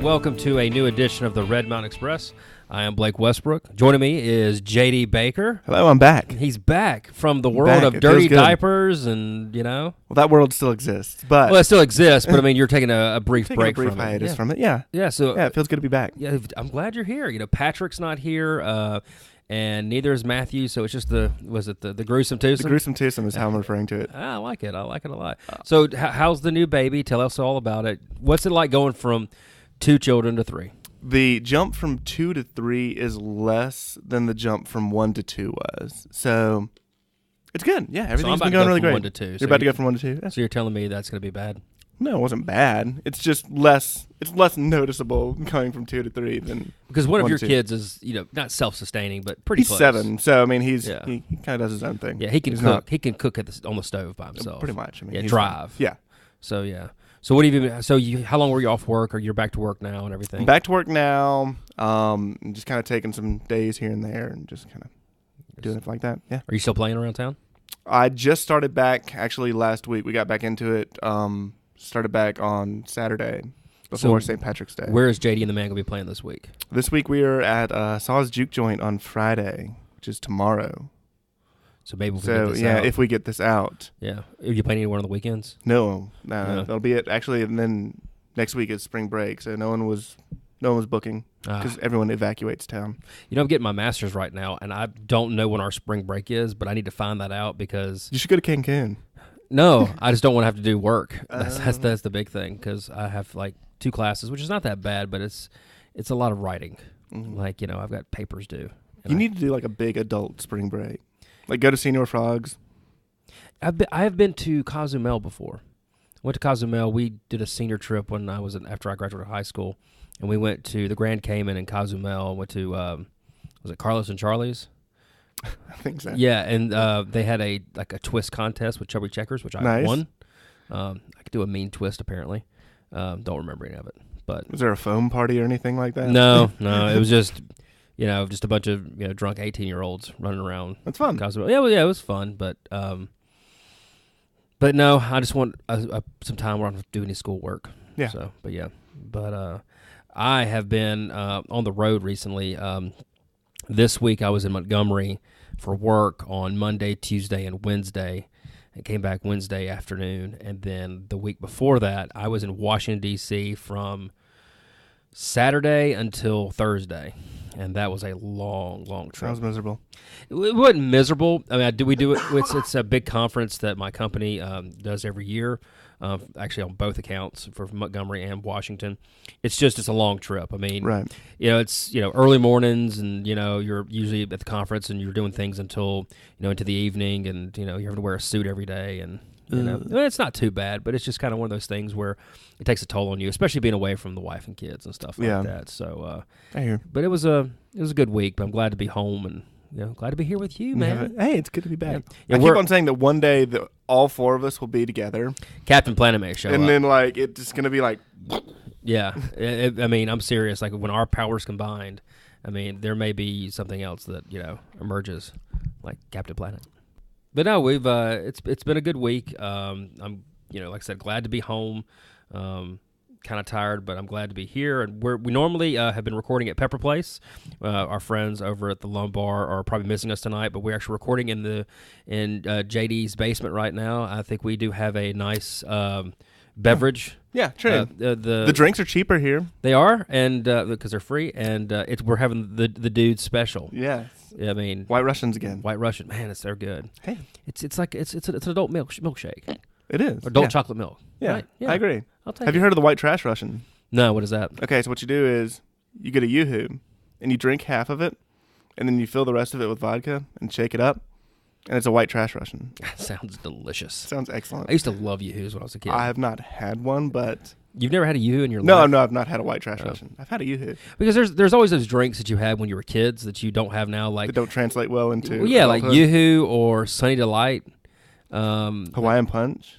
and welcome to a new edition of the Red Mountain Express. I am Blake Westbrook. Joining me is J.D. Baker. Hello, I'm back. He's back from the world of dirty diapers and, Well, that world still exists, but... Well, it still exists, but, I mean, you're taking a brief break from it. Hiatus from it, yeah. Yeah, so... Yeah, it feels good to be back. Yeah, I'm glad you're here. You know, Patrick's not here, and neither is Matthew, so it's just the Gruesome Twosome? The Gruesome Twosome is how I'm referring to it. I like it. I like it a lot. So how's the new baby? Tell us all about it. What's it like going from 2 children to 3? The jump from 2 to 3 is less than the jump from 1 to 2 was. So it's good. Yeah, everything's been going really great. 1 to 2. You're about to go from 1 to 2? Yeah. So you're telling me that's going to be bad? No, it wasn't bad. It's just less. It's less noticeable going from 2 to 3 than because one of your kids is, you know, not self-sustaining, but pretty he's close. 7, so I mean he kind of does his own thing. Yeah, he can cook. He can cook on the stove by himself. Pretty much. I mean, yeah, drive. Fine. Yeah. So yeah. So what have you been? So how long were you off work, or you're back to work now and everything? I'm back to work now. Just kind of taking some days here and there and just kind of doing it like that. Yeah. Are you still playing around town? I just started back actually last week. We got back into it. Started back on Saturday before St. Patrick's Day. Where is JD and the man going to be playing this week? This week we are at Saw's Juke Joint on Friday, which is tomorrow. So maybe we'll get this out. If we get this out. Yeah. Are you playing anywhere on the weekends? No. That'll be it. Actually, and then next week is spring break, so no one was booking because everyone evacuates town. You know, I'm getting my master's right now, and I don't know when our spring break is, but I need to find that out because... You should go to Cancun. No, I just don't want to have to do work. That's the big thing because I have like 2 classes, which is not that bad, but it's a lot of writing. Mm-hmm. Like, you know, I've got papers due. You need to do like a big adult spring break. Like go to Senior Frogs. I have been to Cozumel before. Went to Cozumel. We did a senior trip when after I graduated high school, and we went to the Grand Cayman in Cozumel. Went to was it Carlos and Charlie's? I think so. Yeah, and they had a twist contest with chubby checkers, which I won. I could do a mean twist apparently. Don't remember any of it. But was there a foam party or anything like that? No. It was just. You know, just a bunch of drunk 18-year-olds running around. That's fun. Yeah, it was fun, but no, I just want some time where I don't have to do any schoolwork. Yeah. So, but I have been on the road recently. This week I was in Montgomery for work on Monday, Tuesday, and Wednesday. I came back Wednesday afternoon, and then the week before that I was in Washington D.C. from Saturday until Thursday. And that was a long, long trip. That was miserable. It wasn't miserable. I mean, we do it. It's a big conference that my company does every year. Actually, on both accounts for Montgomery and Washington. It's a long trip. I mean, right. It's early mornings, and you're usually at the conference, and you're doing things until into the evening, and you're having to wear a suit every day, and. It's not too bad, but it's just kind of one of those things where it takes a toll on you, especially being away from the wife and kids and stuff like that. So, I hear. But it was a good week. But I'm glad to be home and glad to be here with you, man. Hey, it's good to be back. Yeah, I keep on saying that one day that all 4 of us will be together. Captain Planet may show up, and then like it's just gonna be like, yeah. I mean, I'm serious. Like when our powers combined, I mean, there may be something else that emerges, like Captain Planet. But no, we've it's been a good week. I'm like I said, glad to be home. Kind of tired, but I'm glad to be here. And we normally have been recording at Pepper Place. Our friends over at the Lumbar are probably missing us tonight, but we're actually recording in JD's basement right now. I think we do have a nice beverage. Yeah, true. The drinks are cheaper here. They are, and because they're free, and we're having the dude special. Yes. I mean, White Russians again. White Russian, man, they're good. Hey, it's like it's an adult milkshake. It is adult chocolate milk. Yeah, right? Yeah, I agree. I'll take Have you heard of the White Trash Russian? No, what is that? Okay, so what you do is you get a Yoo-hoo and you drink half of it, and then you fill the rest of it with vodka and shake it up, and it's a White Trash Russian. That sounds delicious. Sounds excellent. I used to love Yoo-hoos when I was a kid. I have not had one, but you've never had a Yoo-hoo in your life? life? No, I've not had a White Trash Russian. I've had a Yoo-hoo. Because there's always those drinks that you had when you were kids that you don't have now, like that don't translate well into. Well, yeah, like Yoo-hoo or Sunny Delight, Hawaiian Punch.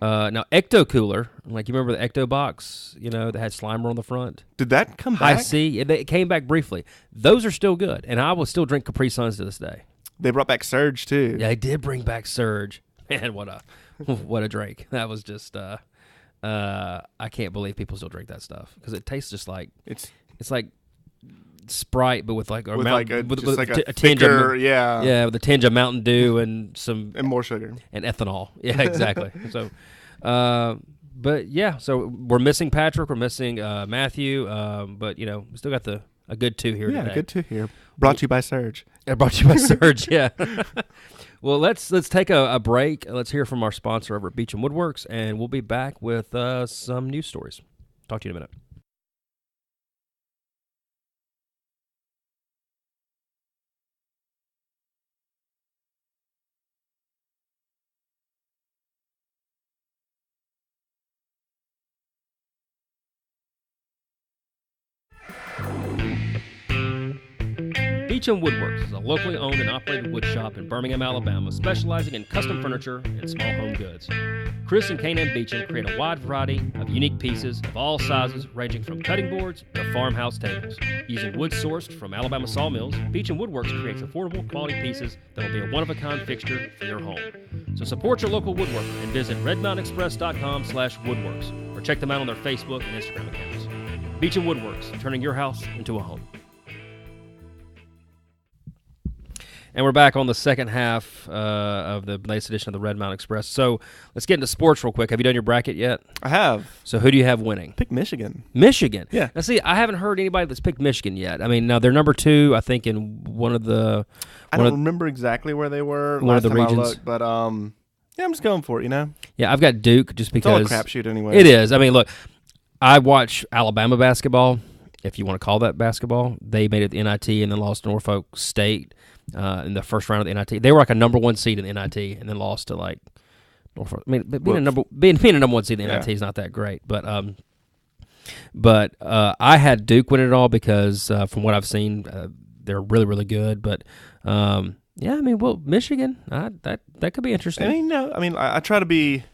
Now Ecto Cooler, like you remember the Ecto box, that had Slimer on the front. Did that come back? High C, it came back briefly. Those are still good, and I will still drink Capri Suns to this day. They brought back Surge too. Yeah, they did bring back Surge. Man, what a drink! That was just I can't believe people still drink that stuff because it tastes just like It's like Sprite, but with like a with Mountain, like a with like a a tinge thicker, of yeah, with a tinge of Mountain Dew and some and more sugar. and ethanol. Yeah, exactly. So, but yeah, so we're missing Patrick, we're missing Matthew, but we still got a good two here today. Yeah, good to hear. Brought to you by Surge. Brought to you by Surge. Yeah. Well, let's take a break. Let's hear from our sponsor over at Beach and Woodworks, and we'll be back with some news stories. Talk to you in a minute. Beach and Woodworks is a locally owned and operated wood shop in Birmingham, Alabama, specializing in custom furniture and small home goods. Chris and Kanan Beecham create a wide variety of unique pieces of all sizes, ranging from cutting boards to farmhouse tables. Using wood sourced from Alabama sawmills, Beach and Woodworks creates affordable quality pieces that will be a one-of-a-kind fixture for your home. So support your local woodworker and visit redmountainexpress.com/woodworks or check them out on their Facebook and Instagram accounts. Beach and Woodworks, turning your house into a home. And we're back on the second half of the latest edition of the Red Mountain Express. So let's get into sports real quick. Have you done your bracket yet? I have. So who do you have winning? Pick Michigan. Michigan. Yeah. Now, see, I haven't heard anybody that's picked Michigan yet. I mean, now they're number 2, I think, in one of the. I don't remember exactly where they were one of the last time I regions. looked, but yeah, I'm just going for it. Yeah, I've got Duke just because. It's all a crapshoot anyway. It is. I mean, look, I watch Alabama basketball, if you want to call that basketball. They made it to NIT and then lost to Norfolk State. In the first round of the NIT, they were like a number 1 seed in the NIT, and then lost to like Norfolk. I mean, being a number 1 seed in the NIT is not that great, but I had Duke win it all because from what I've seen, they're really really good. But yeah, I mean, well, Michigan, that could be interesting. I try to be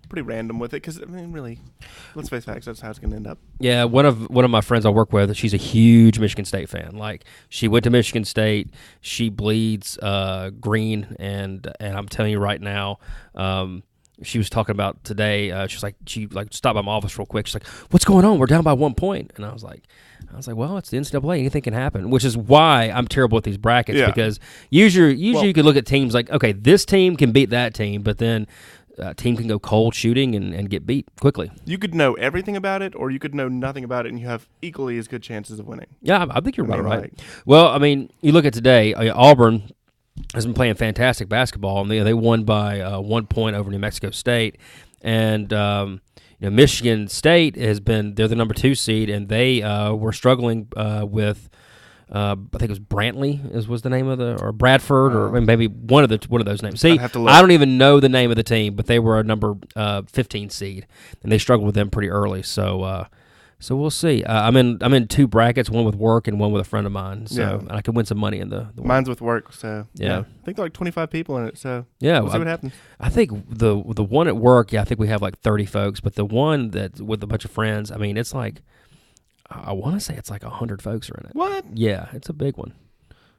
pretty random with it because really, let's face facts. That's how it's going to end up. Yeah, one of my friends I work with, she's a huge Michigan State fan. Like, she went to Michigan State. She bleeds green, and I'm telling you right now, she was talking about today. She stopped by my office real quick. She's like, "What's going on? We're down by 1 point." And I was like, well, it's the NCAA. Anything can happen, which is why I'm terrible with these brackets because usually you can look at teams like, okay, this team can beat that team, but then. Team can go cold shooting and get beat quickly. You could know everything about it, or you could know nothing about it, and you have equally as good chances of winning. Yeah, I think you're right. Well, I mean, you look at today, Auburn has been playing fantastic basketball, and they won by 1 point over New Mexico State. And Michigan State they're the number 2 seed, and they were struggling with. I think it was Brantley was the name of or Bradford or maybe one of those names. See, I don't even know the name of the team, but they were a number 15 seed, and they struggled with them pretty early. So we'll see. I'm in 2 brackets, one with work and one with a friend of mine. So I could win some money in the mine's with work. So yeah. I think there are like 25 people in it. So yeah, we'll see what happens. I think the one at work, I think we have like 30 folks, but the one that with a bunch of friends, I mean, it's like. I want to say it's like 100 folks are in it. What? Yeah, it's a big one.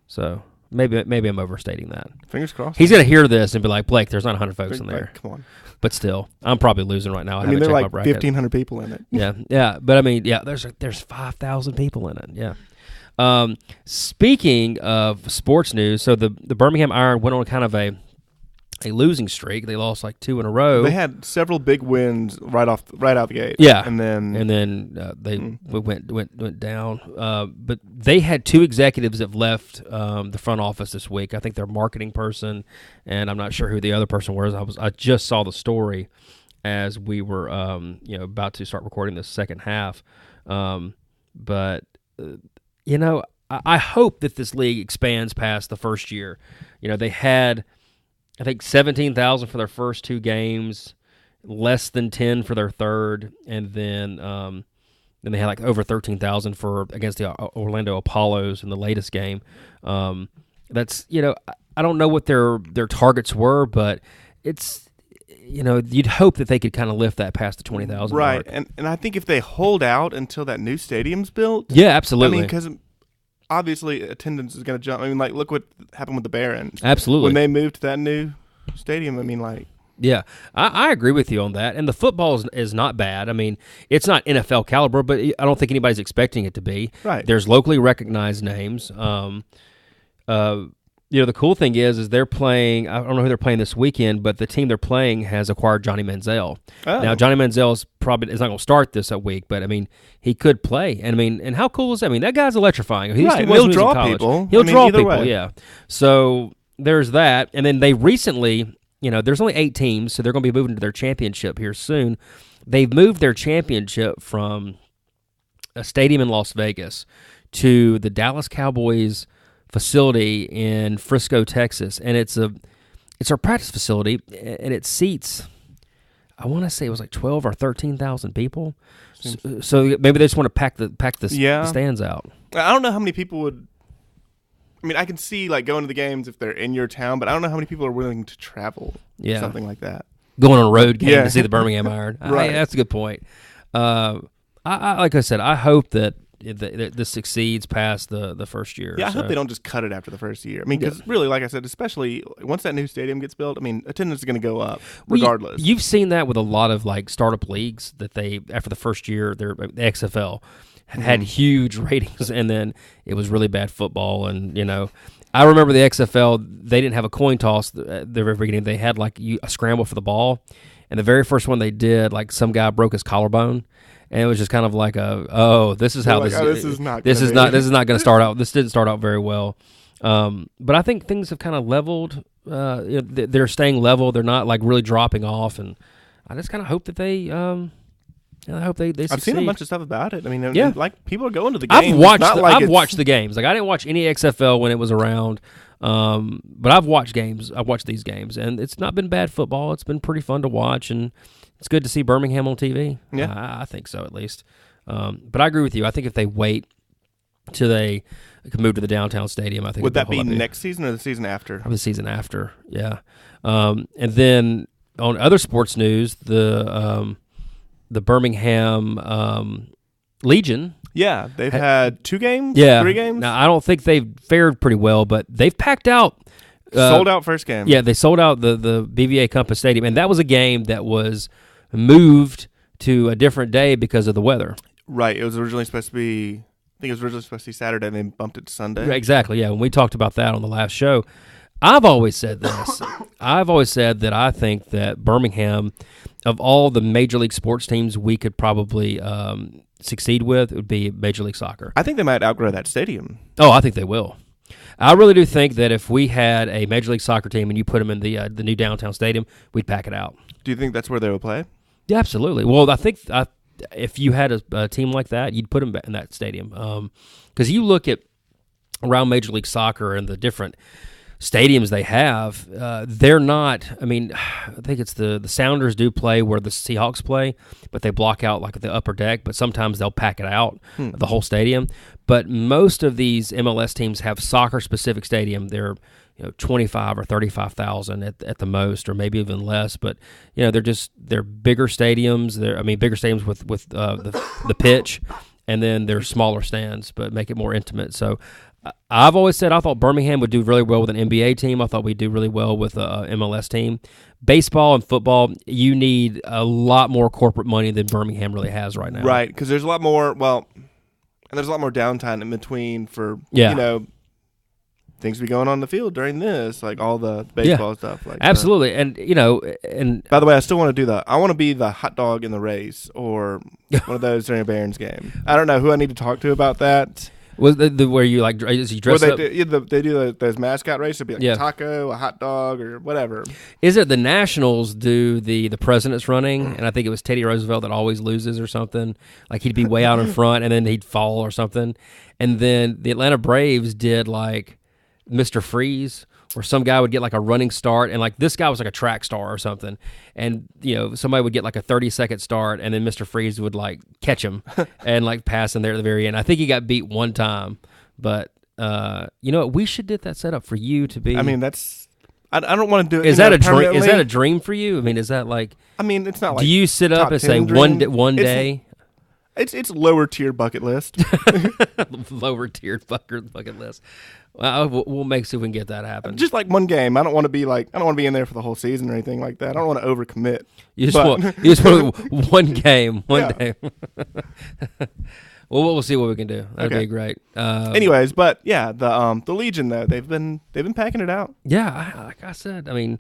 So maybe I'm overstating that. Fingers crossed. He's going to hear this and be like, Blake, there's not 100 folks in there. Come on. But still, I'm probably losing right now. I haven't there checked are my like bracket. 1,500 people in it. Yeah. But I mean, yeah, there's 5,000 people in it. Yeah. Speaking of sports news, so the Birmingham Iron went on kind of a losing streak. They lost like 2 in a row. They had several big wins right out the gate. Yeah, and then they went down. But they had 2 executives that left the front office this week. I think their marketing person, and I'm not sure who the other person was. I just saw the story as we were about to start recording the second half. But I hope that this league expands past the first year. They had. I think 17,000 for their first 2 games, less than 10 for their third, and then they had like over 13,000 against the Orlando Apollos in the latest game. That's I don't know what their targets were, but it's you'd hope that they could kind of lift that past the 20,000 right, mark. and I think if they hold out until that new stadium's built, yeah, absolutely. I mean, because obviously attendance is going to jump. I mean, like look what happened with the Barons. Absolutely, when they moved to that new stadium. I mean, like Yeah, I agree with you on that. And the football is not bad. I mean, it's not NFL caliber, but I don't think anybody's expecting it to be. Right. There's locally recognized names. The cool thing is they're playing. I don't know who they're playing this weekend, but the team they're playing has acquired Johnny Manziel. Oh. Now, Johnny Manziel is not going to start this week, but I mean, he could play. And how cool is that? I mean, that guy's electrifying. He'll draw people. He'll draw people. Way. Yeah. So there's that. And then they recently. There's only 8 teams, so they're going to be moving to their championship here soon. They've moved their championship from a stadium in Las Vegas to the Dallas Cowboys facility in Frisco, Texas, and it's our practice facility, and it seats, I want to say it was like 12 or 13,000 people. So maybe they just want to pack the stands out. I don't know how many people would. I mean, I can see like going to the games if they're in your town, but I don't know how many people are willing to travel. Yeah, something like that. Going on a road game to see the Birmingham Iron. Right, that's a good point. I like I said, I hope that this succeeds past the first year. Yeah, I hope they don't just cut it after the first year. I mean, because really, like I said, especially once that new stadium gets built, I mean, attendance is going to go up regardless. You've seen that with a lot of like startup leagues that they after the first year, the XFL. Had huge ratings, and then it was really bad football. And I remember the XFL. They didn't have a coin toss at the very beginning. They had like a scramble for the ball, and the very first one they did, like some guy broke his collarbone, and it was just kind of like this is how this is not going to start out. This didn't start out very well, but I think things have kind of leveled. They're staying level. They're not like really dropping off, and I just kind of hope that they. I hope they succeed. I've seen a bunch of stuff about it. I mean, like people are going to the games. I've watched the games. Like I didn't watch any XFL when it was around, but I've watched games. I've watched these games, and it's not been bad football. It's been pretty fun to watch, and it's good to see Birmingham on TV. Yeah, I think so at least. But I agree with you. I think if they wait till they can move to the downtown stadium, I think would that be next season or the season after? Probably the season after. Yeah, and then on other sports news, the Birmingham Legion. Yeah, they've had 2 games, 3 games. Now, I don't think they've fared pretty well, but they've packed out. Sold out first game. Yeah, they sold out the BVA Compass Stadium, and that was a game that was moved to a different day because of the weather. Right. It was originally supposed to be, I think it was originally supposed to be Saturday, and they bumped it to Sunday. Right, exactly, yeah. When we talked about that on the last show, I've always said this. I've always said that I think that Birmingham, of all the Major League sports teams we could probably succeed with, it would be Major League Soccer. I think they might outgrow that stadium. Oh, I think they will. I really do think that if we had a Major League Soccer team and you put them in the new downtown stadium, we'd pack it out. Do you think that's where they would play? Yeah, absolutely. Well, I think if you had a team like that, you'd put them in that stadium. Because you look at around Major League Soccer and the different stadiums they have, they're not, I mean, I think it's the Sounders do play where the Seahawks play, but they block out like the upper deck, but sometimes they'll pack it out, the whole stadium. But most of these MLS teams have soccer-specific stadium. They're 25 or 35,000 at the most, or maybe even less. But they're bigger stadiums. They're bigger stadiums with the pitch, and then they're smaller stands, but make it more intimate. So I've always said I thought Birmingham would do really well with an NBA team. I thought we'd do really well with a MLS team. Baseball and football, you need a lot more corporate money than Birmingham really has right now. Right, because there's a lot more. And there's a lot more downtime in between for things be going on in the field during this, like all the baseball stuff. Like absolutely, and by the way, I still want to do I want to be the hot dog in the race or one of those during a Barons game. I don't know who I need to talk to about that. Was where you like is you dress up? They do those mascot races. It'd be like a taco, a hot dog, or whatever. Is it the Nationals do the president's running? And I think it was Teddy Roosevelt that always loses or something. Like he'd be way out in front and then he'd fall or something. And then the Atlanta Braves did like Mr. Freeze, where some guy would get like a running start, and like this guy was like a track star or something, and somebody would get like a 30-second start, and then Mr. Freeze would like catch him and like pass him there at the very end. I think he got beat one time, but we should get that set up for you to be. I mean, that's I don't want to do it. Is that a dream? Is that a dream for you? I mean, is that like? I mean, it's not like. Do you sit up and say one day? It's lower tier bucket list. Lower tiered bucket list. Well, we'll see if we can get that happen. Just like one game. I don't want to be in there for the whole season or anything like that. I don't want to overcommit. You just want one game, one day. Well, we'll see what we can do. That'd be great. Anyways, but yeah, the Legion though they've been packing it out. Yeah, like I said, I mean,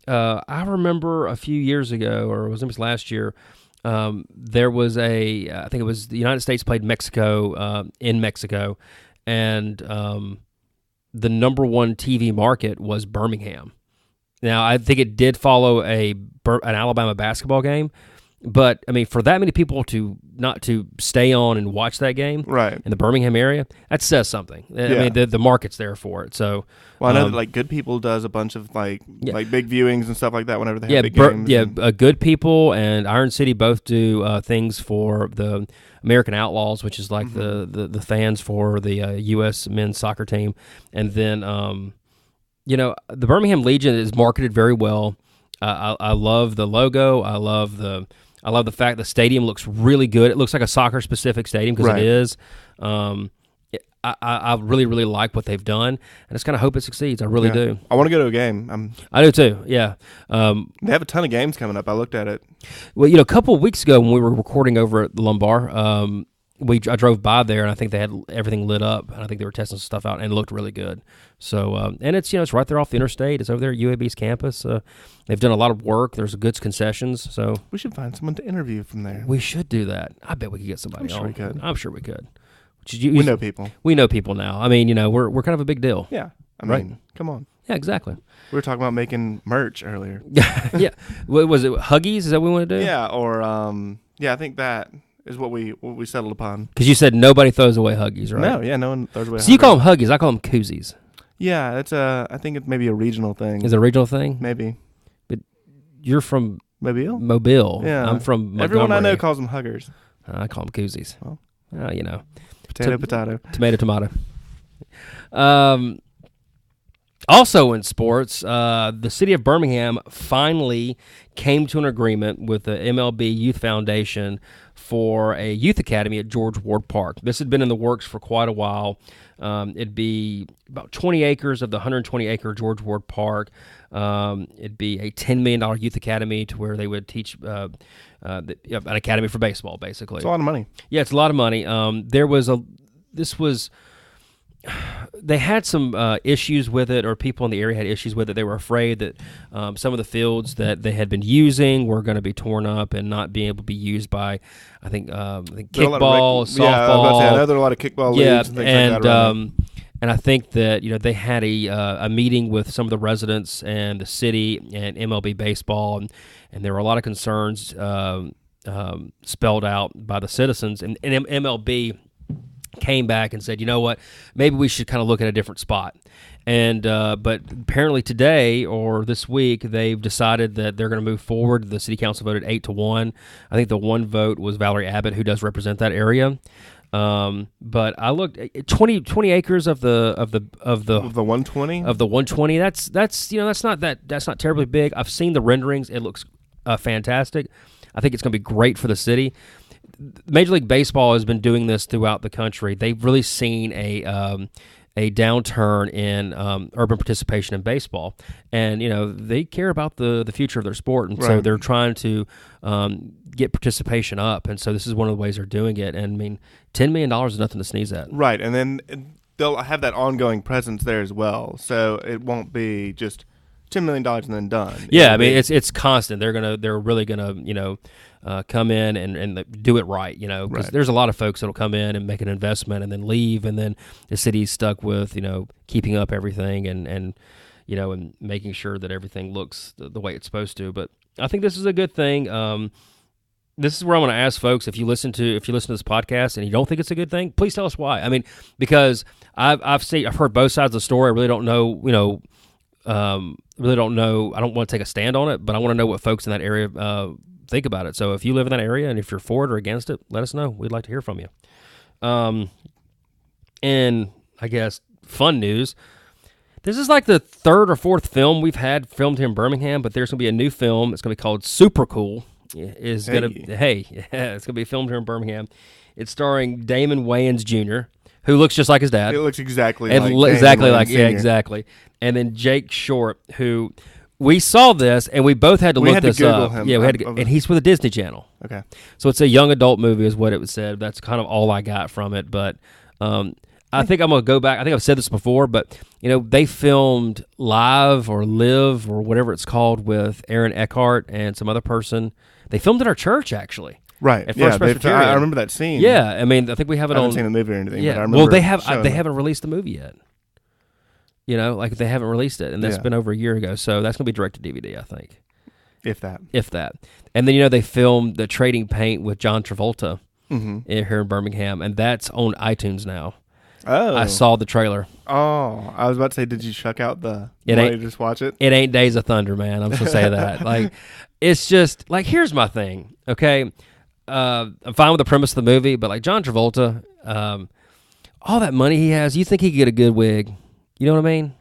I remember a few years ago, or it was last year. There was I think it was the United States played Mexico in Mexico, and the number one TV market was Birmingham. Now, I think it did follow an Alabama basketball game, but I mean, for that many people not to stay on and watch that game right in the Birmingham area, that says something. I mean, the market's there for it. So, well, I know that like Good People does a bunch of like big viewings and stuff like that whenever they have big games. Good People and Iron City both do things for the American Outlaws, which is like the fans for the U.S. men's soccer team, and then the Birmingham Legion is marketed very well. I love the logo. I love the fact the stadium looks really good. It looks like a soccer-specific stadium because it is. I really, really like what they've done. I just kind of hope it succeeds. I really do. I want to go to a game. I do too, yeah. They have a ton of games coming up. I looked at it. Well, a couple of weeks ago when we were recording over at the Lumbar, I drove by there, and I think they had everything lit up, and I think they were testing some stuff out, and it looked really good. So, and it's it's right there off the interstate. It's over there at UAB's campus. They've done a lot of work. There's good concessions. So we should find someone to interview from there. We should do that. I bet we could get somebody on. I'm sure we could. I'm sure we could. We know people. We know people now. I mean, we're kind of a big deal. Yeah. I mean, come on. Yeah, exactly. We were talking about making merch earlier. Yeah. What was it? Huggies? Is that what we want to do? Yeah. Or I think that is what we settled upon. Because you said nobody throws away Huggies, right? No. Yeah. No one throws away. So you call them Huggies? I call them koozies. Yeah. I think it's maybe a regional thing. Is it a regional thing? Maybe. But you're from Mobile. Yeah. I'm from Montgomery. Everyone I know calls them huggers. I call them koozies. Well, Potato. Tomato. Also in sports, the city of Birmingham finally came to an agreement with the MLB Youth Foundation for a youth academy at George Ward Park. This had been in the works for quite a while. It'd be about 20 acres of the 120-acre George Ward Park. It'd be a $10 million youth academy to where they would teach an academy for baseball, basically. It's a lot of money. Yeah, it's a lot of money. They had some issues with it, or people in the area had issues with it. They were afraid that some of the fields that they had been using were going to be torn up and not being able to be used by, I think kickball, softball. Yeah, I know there are a lot of kickball leagues and things like that. And I think that they had a meeting with some of the residents and the city and MLB baseball, and there were a lot of concerns spelled out by the citizens. And MLB came back and said, you know what, maybe we should kind of look at a different spot. And but apparently today or this week, they've decided that they're going to move forward. The city council voted 8-1. I think the one vote was Valerie Abbott, who does represent that area. But I looked 20 acres of the 120 of the 120. That's not terribly big. I've seen the renderings. It looks fantastic. I think it's going to be great for the city. Major League Baseball has been doing this throughout the country. They've really seen a downturn in urban participation in baseball, and they care about the future of their sport, and so they're trying to get participation up, and so this is one of the ways they're doing it. And I mean, $10 million is nothing to sneeze at, right? And then they'll have that ongoing presence there as well, so it won't be just $10 million and then done. Yeah, I mean it's constant. They're really gonna come in and do it right, because there's a lot of folks that'll come in and make an investment and then leave, and then the city's stuck with keeping up everything and making sure that everything looks the way it's supposed to. But I think this is a good thing. This is where I want to ask folks, if you listen to this podcast and you don't think it's a good thing, please tell us why. I mean, because I've heard both sides of the story. I really don't know, really don't know. I don't want to take a stand on it, but I want to know what folks in that area think about it. So if you live in that area and if you're for it or against it, let us know. We'd like to hear from you. And I guess fun news. This is like the third or fourth film we've had filmed here in Birmingham, but there's going to be a new film. It's going to be called Super Cool. is gonna it's gonna be filmed here in Birmingham. It's starring Damon Wayans Jr., who looks just like his dad. It looks exactly exactly. And then Jake Short, who we saw this and we both had to look this up. Him. Yeah, we had to, and he's for the Disney Channel. Okay. So it's a young adult movie, is what it was said. That's kind of all I got from it. But I think I'm gonna go back. I think I've said this before, but they filmed Live or Live or whatever it's called with Aaron Eckhart and some other person. They filmed at our church, actually. Right. At First Presbyterian. I remember that scene. Yeah. I mean, I think we have it on. I haven't seen the movie or anything. Yeah. But I remember they haven't released the movie yet. They haven't released it, and that's been over a year ago. So that's gonna be direct to DVD, I think. If that. And then they filmed the Trading Paint with John Travolta here in Birmingham, and that's on iTunes now. Oh. I saw the trailer. Oh, I was about to say, did you check out the money to just watch it? It ain't Days of Thunder, man. I'm just going to say that. It's just, here's my thing, okay? I'm fine with the premise of the movie, but, John Travolta, all that money he has, you think he could get a good wig. You know what I mean?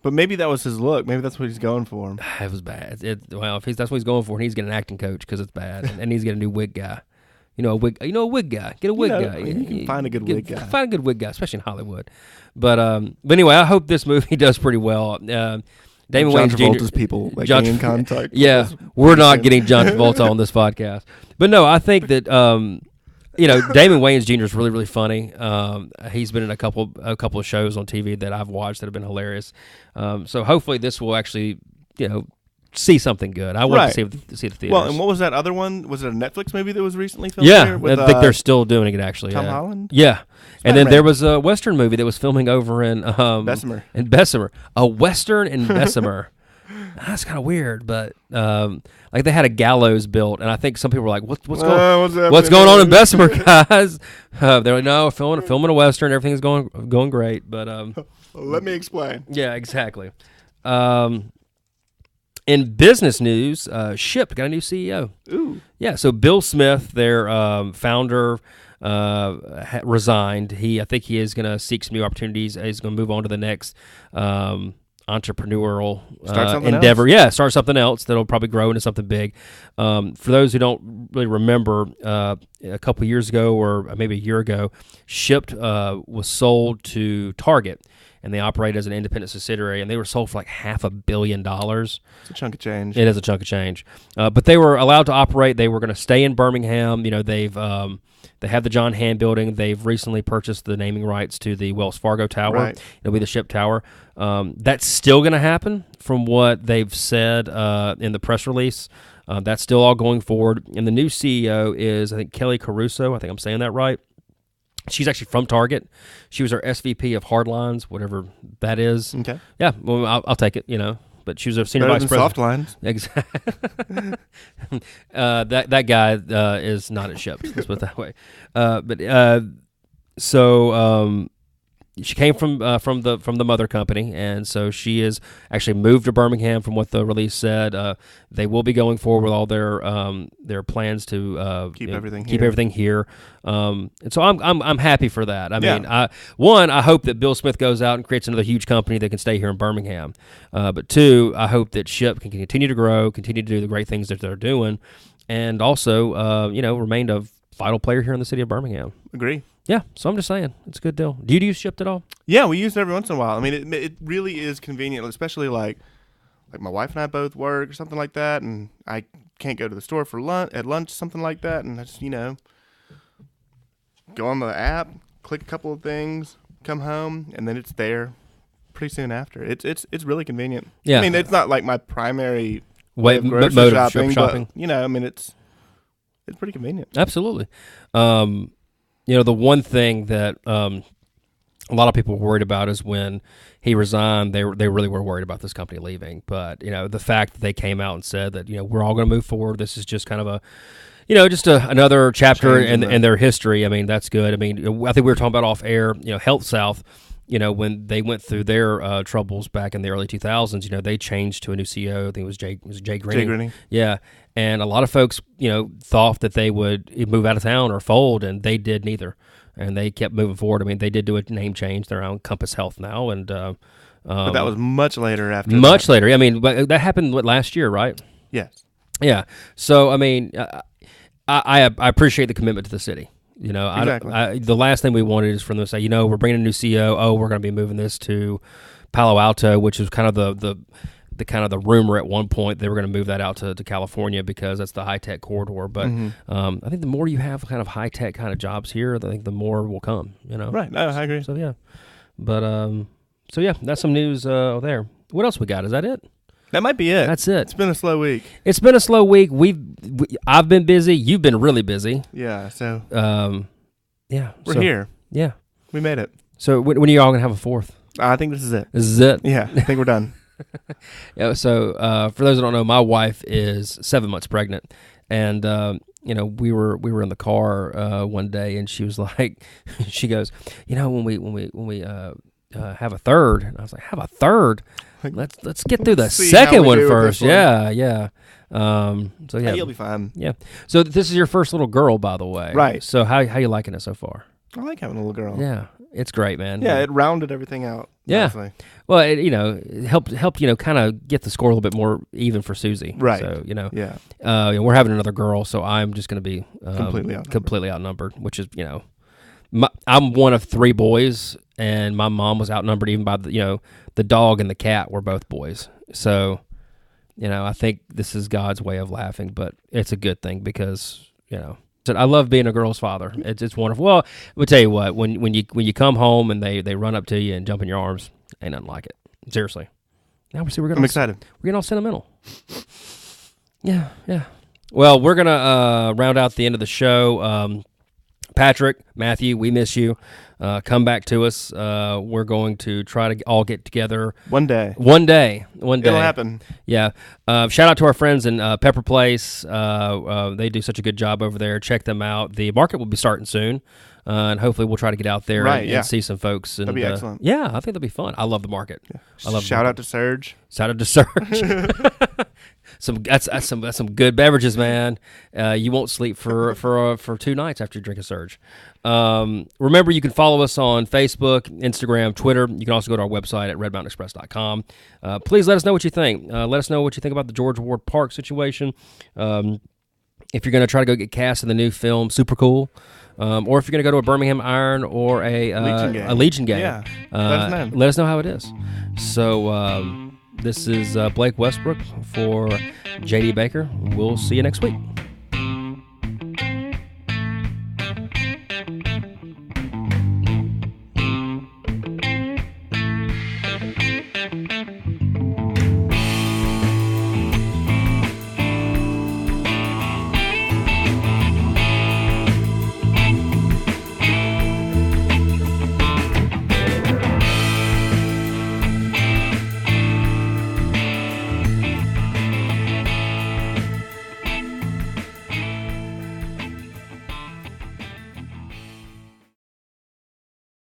But maybe that was his look. Maybe that's what he's going for. It was bad. If that's what he's going for, he needs to get an acting coach because it's bad, and he needs to get a new wig guy. A wig guy. Get a wig guy. You can find a good wig guy. Find a good wig guy, especially in Hollywood. But anyway, I hope this movie does pretty well. Damon Wayans Travolta's Jr. people getting in contact. Yeah, we're not getting John Travolta on this podcast. But no, I think that Damon Wayans Jr. is really, really funny. He's been in a couple of shows on TV that I've watched that have been hilarious. So hopefully this will actually, see something good. I want to see the theaters. Well, and what was that other one? Was it a Netflix movie that was recently filmed? Yeah, I think they're still doing it actually. Tom Holland? Yeah. And then there was a Western movie that was filming over in Bessemer. In Bessemer. A Western in Bessemer. That's kind of weird, but they had a gallows built, and I think some people were like, "What's going on in Bessemer, guys?" They're like, "No, filming a Western. Everything's going great." But let me explain. Yeah, exactly. In business news, Shipt got a new CEO. Ooh. Yeah, so Bill Smith, their founder, resigned. I think he is going to seek some new opportunities. He's going to move on to the next entrepreneurial endeavor. Yeah, start something else that'll probably grow into something big. For those who don't really remember, a couple years ago or maybe a year ago, Shipt was sold to Target. And they operate as an independent subsidiary, and they were sold for $500 million. It's a chunk of change. It is a chunk of change. But they were allowed to operate. They were going to stay in Birmingham. They have the John Hand building. They've recently purchased the naming rights to the Wells Fargo Tower. Right. It'll be the Shipt Tower. That's still going to happen from what they've said in the press release. That's still all going forward. And the new CEO is, I think, Kelly Caruso. I think I'm saying that right. She's actually from Target. She was our SVP of Hardlines, whatever that is. Okay. Yeah, well, I'll take it, But she was a senior vice president. Soft lines. Exactly. that guy is not at Shipt. Let's put it that way. So she came from the mother company, and so she is actually moved to Birmingham. From what the release said, they will be going forward with all their plans to keep everything here. And so I'm happy for that. I mean, I hope that Bill Smith goes out and creates another huge company that can stay here in Birmingham. But two, I hope that Shipt can continue to grow, continue to do the great things that they're doing, and also remain a vital player here in the city of Birmingham. Agree. Yeah, so I'm just saying, it's a good deal. Do you use Shipt at all? Yeah, we use it every once in a while. I mean, it really is convenient, especially like my wife and I both work or something like that, and I can't go to the store for lunch, something like that, and I just, go on the app, click a couple of things, come home, and then it's there pretty soon after. It's really convenient. Yeah. I mean, it's not like my primary mode of shopping. But, it's pretty convenient. Absolutely. The one thing that a lot of people were worried about is when he resigned, they really were worried about this company leaving. But, the fact that they came out and said that, we're all going to move forward. This is just kind of another chapter in their history. I mean, that's good. I mean, I think we were talking about off air, Health South, when they went through their troubles back in the early 2000s, they changed to a new CEO. I think it was Jay Greening. Jay Greening. Yeah. And a lot of folks, thought that they would move out of town or fold, and they did neither. And they kept moving forward. I mean, they did do a name change. They're on Compass Health now. And but that was much later after Much later. I mean, but that happened last year, right? Yes. Yeah. So I mean, I appreciate the commitment to the city. You know, Exactly. the last thing we wanted is for them to say, you know, we're bringing a new CEO. Oh, we're going to be moving this to Palo Alto, which is kind of the kind of the rumor at one point they were going to move that out to California because that's the high tech corridor. But I think the more you have kind of high tech kind of jobs here, I think the more will come. You know, Right. No, I agree. So yeah, but so yeah, that's some news there. What else we got? Is that it? That might be it. That's it. It's been a slow week. It's been a slow week. I've been busy. You've been really busy. Yeah. So yeah, we're here. Yeah, We made it. so when are you all gonna have a fourth? I think this is it. This is it. Yeah. I think we're done. Yeah. So for those who don't know, my wife is 7 months pregnant, and you know we were in the car one day, and she was like, she goes, you know, when we have a third, and I was like, have a third? Let's get through the See second how we one do with first. this one. Yeah. So yeah, Hey, you'll be fine. yeah. So this is your first little girl, by the way. Right. So how you liking it so far? I like having a little girl. Yeah, it's great, man. Yeah, it rounded everything out. Yeah. Honestly. Well, it helped you know, kind of get the score a little bit more even for Susie. Right. So you know, Yeah. we're having another girl, so I'm just going to be Completely outnumbered. outnumbered, which is, you know, I'm one of 3 boys, and my mom was outnumbered even by the dog and the cat were both boys. So, you know, I think this is God's way of laughing, but it's a good thing because, you know, I love being a girl's father. It's wonderful. Well, I'll tell you what, when you come home and they run up to you and jump in your arms, ain't nothing like it. Seriously. Now I'm excited. We're getting all sentimental. Yeah. Well, we're gonna round out the end of the show. Patrick, Matthew, we miss you. Come back to us. We're going to try to all get together One day. one day. It'll happen. Yeah. Shout out to our friends in Pepper Place. They do such a good job over there. Check them out. The market will be starting soon, and hopefully we'll try to get out there and see some folks. And, That'd be excellent. Yeah, I think that'll be fun. I love the market. Yeah. I love Shout out to Serge. Shout out to Surge. That's some good beverages, man. You won't sleep for 2 nights after you drink a Surge. Remember, you can follow us on Facebook, Instagram, Twitter. You can also go to our website at redmountainexpress.com. Please let us know what you think. Let us know what you think about the George Ward Park situation. If you're going to try to go get cast in the new film, super cool. Or if you're going to go to a Birmingham Iron or a Legion game. Yeah. Let us know how it is. So this is Blake Westbrook for JD Baker. We'll see you next week.